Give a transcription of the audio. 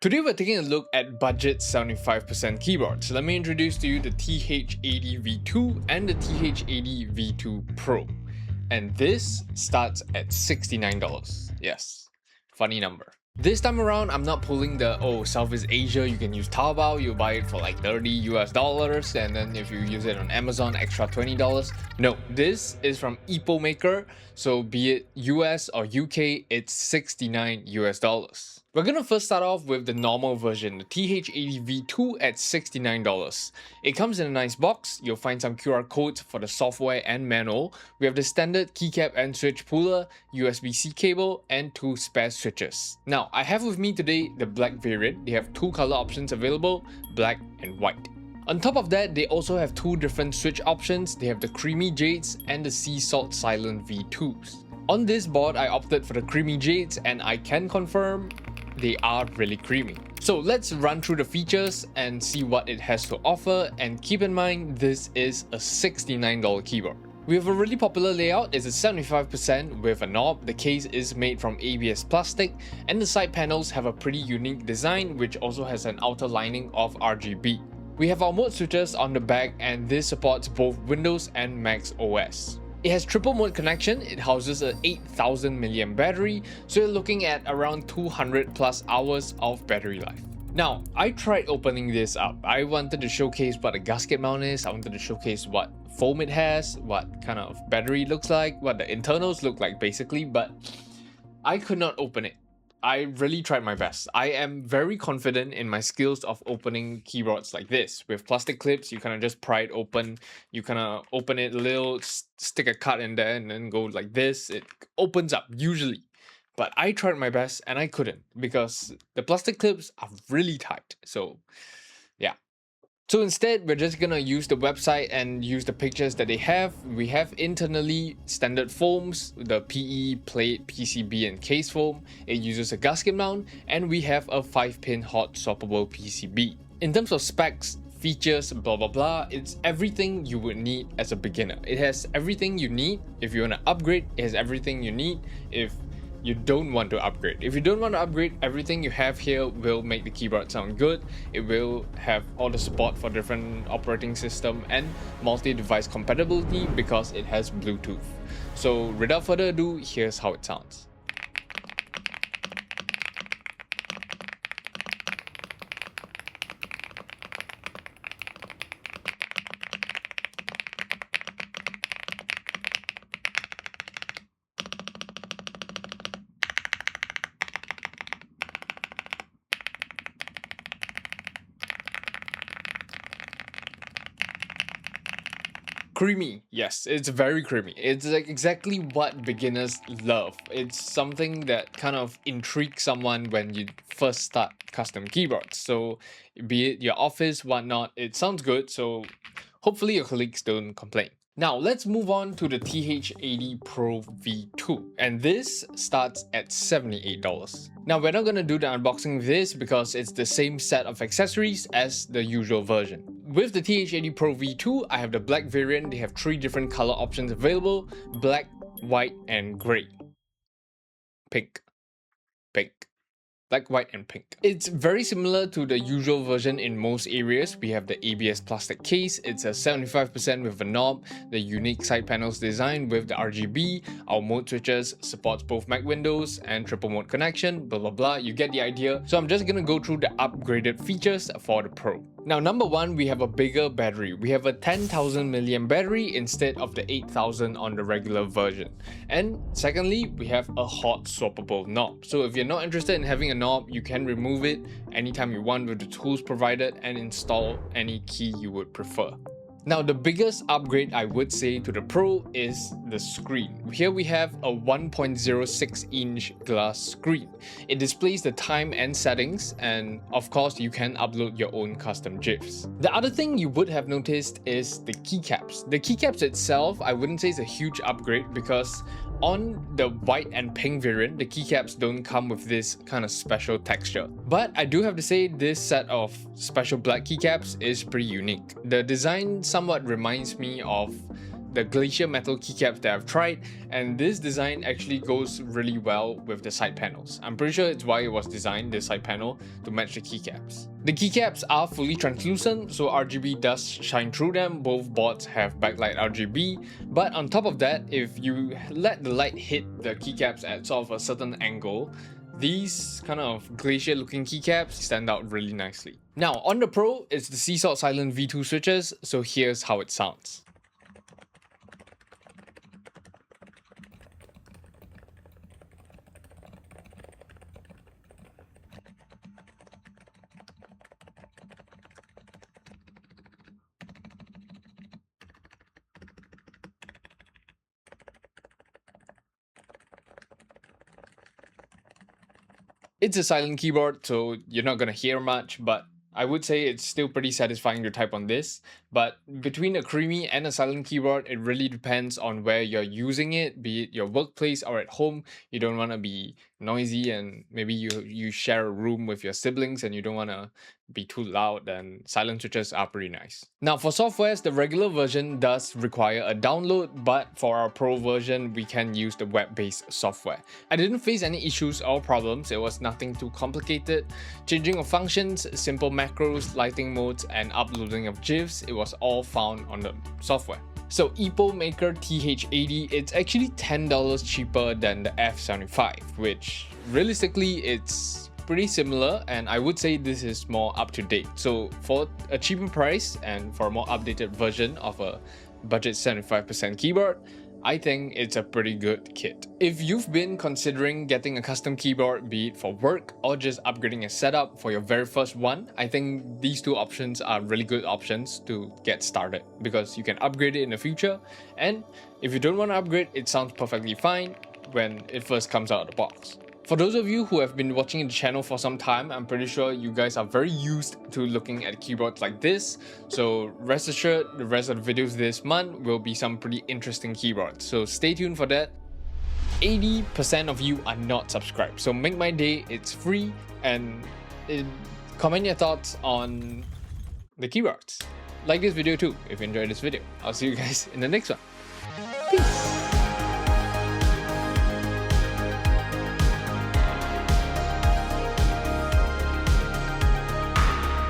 Today we're taking a look at budget 75% keyboards. Let me introduce to you the TH80 V2 and the TH80 V2 Pro. And this starts at $69. Yes, funny number. This time around, I'm not pulling the, Southeast Asia, you can use Taobao, you buy it for like $30 US, and then if you use it on Amazon, extra $20. No, this is from EPOMAKER, so be it US or UK, it's $69 US. We're gonna first start off with the normal version, the TH80 V2 at $69. It comes in a nice box. You'll find some QR codes for the software and manual. We have the standard keycap and switch puller, USB-C cable, and 2 spare switches. Now, I have with me today the black variant. They have 2 color options available, black and white. On top of that, they also have 2 different switch options. They have the Creamy Jades and the Sea Salt Silent V2s. On this board, I opted for the Creamy Jades, and I can confirm they are really creamy. So let's run through the features and see what it has to offer, and keep in mind this is a $69 keyboard. We have a really popular layout. It's a 75% with a knob. The case is made from ABS plastic, and the side panels have a pretty unique design which also has an outer lining of RGB. We have our mode switches on the back, and this supports both Windows and Mac OS. It has triple mode connection. It houses a 8000 mAh battery, so you're looking at around 200 plus hours of battery life. Now, I tried opening this up. I wanted to showcase what a gasket mount is. I wanted to showcase what foam it has, what kind of battery it looks like, what the internals look like basically, but I could not open it. I really tried my best. I am very confident in my skills of opening keyboards like this. With plastic clips, you kind of just pry it open. You kind of open it a little, stick a cut in there, and then go like this. It opens up usually. But I tried my best and I couldn't because the plastic clips are really tight. So yeah. So instead, we're just gonna use the website and use the pictures that they have. We have internally standard foams, the PE, plate, PCB, and case foam. It uses a gasket mount, and we have a 5-pin hot swappable PCB. In terms of specs, features, blah blah blah, it's everything you would need as a beginner. It has everything you need. If you want to upgrade, it has everything you need. If you don't want to upgrade. If you don't want to upgrade, everything you have here will make the keyboard sound good. It will have all the support for different operating system and multi-device compatibility because it has Bluetooth. So without further ado, here's how it sounds. Creamy, yes, it's very creamy. It's like exactly what beginners love. It's something that kind of intrigues someone when you first start custom keyboards. So be it your office, whatnot, it sounds good. So hopefully your colleagues don't complain. Now let's move on to the TH80 Pro V2, and this starts at $78. Now we're not gonna do the unboxing of this because it's the same set of accessories as the usual version. With the TH80 Pro V2, I have the black variant. They have 3 different color options available: black, white, and grey. Pink. Black, white, and pink. It's very similar to the usual version in most areas. We have the ABS plastic case. It's a 75% with a knob, the unique side panels design with the RGB, our mode switches, supports both Mac Windows and triple mode connection, blah blah blah, you get the idea. So I'm just gonna go through the upgraded features for the Pro. Now number 1, we have a bigger battery. We have a 10,000 mAh battery instead of the 8,000 on the regular version. And secondly, we have a hot swappable knob. So if you're not interested in having a knob, you can remove it anytime you want with the tools provided and install any key you would prefer. Now the biggest upgrade I would say to the Pro is the screen. Here we have a 1.06 inch glass screen. It displays the time and settings, and of course you can upload your own custom GIFs. The other thing you would have noticed is the keycaps. The keycaps itself, I wouldn't say it's a huge upgrade because on the white and pink variant, the keycaps don't come with this kind of special texture. But I do have to say this set of special black keycaps is pretty unique. The design somewhat reminds me of the Glacier metal keycaps that I've tried, and this design actually goes really well with the side panels. I'm pretty sure it's why it was designed, this side panel, to match the keycaps. The keycaps are fully translucent, so RGB does shine through them. Both boards have backlight RGB, but on top of that, if you let the light hit the keycaps at sort of a certain angle, these kind of glacier looking keycaps stand out really nicely. Now on the Pro, it's the Sea Salt Silent V2 switches, so here's how it sounds. It's a silent keyboard, so you're not gonna hear much, but I would say it's still pretty satisfying to type on this. But between a Creamy and a silent keyboard, it really depends on where you're using it, be it your workplace or at home. You don't want to be noisy, and maybe you share a room with your siblings and you don't want to be too loud, then silent switches are pretty nice. Now for softwares, the regular version does require a download, but for our Pro version, we can use the web-based software. I didn't face any issues or problems. It was nothing too complicated. Changing of functions, simple macros, lighting modes, and uploading of GIFs, it was all found on the software. So EPOMAKER TH80, it's actually $10 cheaper than the F75, which realistically it's pretty similar, and I would say this is more up to date. So for a cheaper price and for a more updated version of a budget 75% keyboard, I think it's a pretty good kit. If you've been considering getting a custom keyboard, be it for work or just upgrading a setup for your very first one, I think these two options are really good options to get started, because you can upgrade it in the future, and if you don't want to upgrade, it sounds perfectly fine when it first comes out of the box. For those of you who have been watching the channel for some time, I'm pretty sure you guys are very used to looking at keyboards like this. So rest assured, the rest of the videos this month will be some pretty interesting keyboards. So stay tuned for that. 80% of you are not subscribed. So make my day, it's free, and comment your thoughts on the keyboards. Like this video too if you enjoyed this video. I'll see you guys in the next one.